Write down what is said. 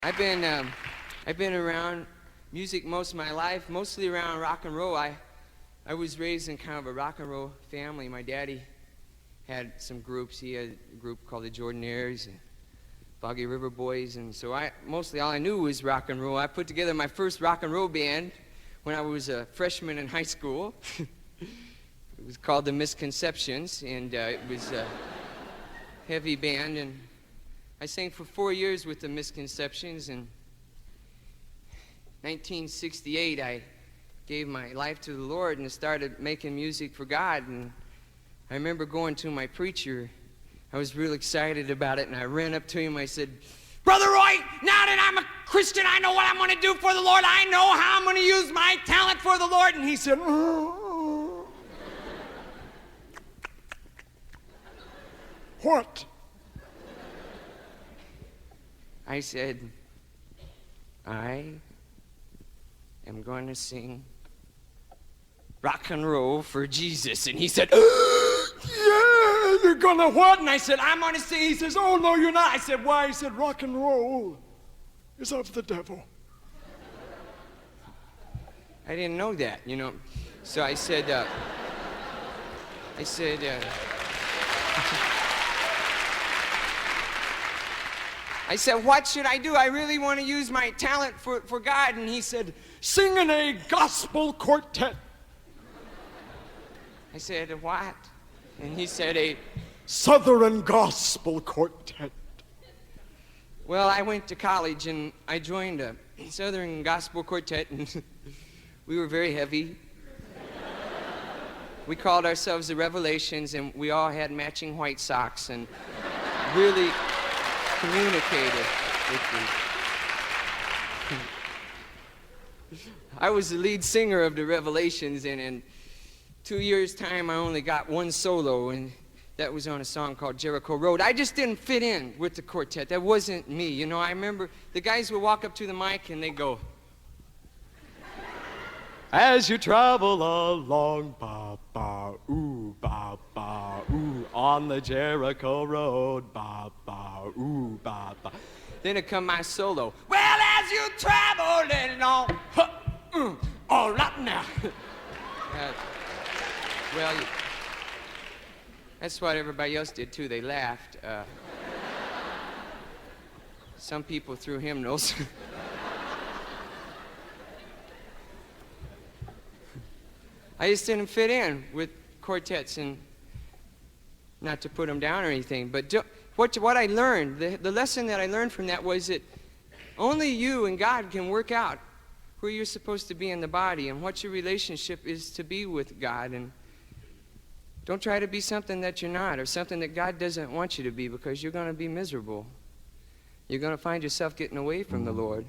I've been around music most of my life, mostly around rock and roll. I was raised in kind of a rock and roll family. My daddy had some groups. He had a group called the Jordanaires and Boggy River Boys, and so mostly all I knew was rock and roll. I put together my first rock and roll band when I was a freshman in high school. It was called the Misconceptions, and it was a heavy band, and I sang for 4 years with the Misconceptions. In 1968, I gave my life to the Lord and started making music for God. And I remember going to my preacher. I was real excited about it, and I ran up to him. I said, "Brother Roy, now that I'm a Christian, I know what I'm going to do for the Lord. I know how I'm going to use my talent for the Lord." And he said, "What?" I said, "I am going to sing rock and roll for Jesus." And he said, "Yeah, you're gonna what?" And I said, "I'm gonna sing." He says, "Oh, no, you're not." I said, "Why?" He said, "Rock and roll is of the devil." I didn't know that, you know. So I said, "What should I do? I really want to use my talent for God." And he said, "Sing in a gospel quartet." I said, "What?" And he said, "A Southern gospel quartet." Well, I went to college and I joined a Southern gospel quartet, and we were very heavy. We called ourselves the Revelations, and we all had matching white socks and really communicated with me. I was the lead singer of the Revelations, and in 2 years' time I only got one solo, and that was on a song called Jericho Road. I just didn't fit in with the quartet. That wasn't me, you know. I remember the guys would walk up to the mic and they go, "As you travel along, ba-ba, ooh, ba-ba, ooh, on the Jericho Road, ba-ba, ooh, ba-ba." Then it come my solo. "Well, as you travel along, all right now." Well, that's what everybody else did too. They laughed. Some people threw hymnals. I just didn't fit in with quartets, and not to put them down or anything, but what I learned, the lesson that I learned from that was that only you and God can work out who you're supposed to be in the body and what your relationship is to be with God. And don't try to be something that you're not, or something that God doesn't want you to be, because you're going to be miserable. You're going to find yourself getting away from the Lord.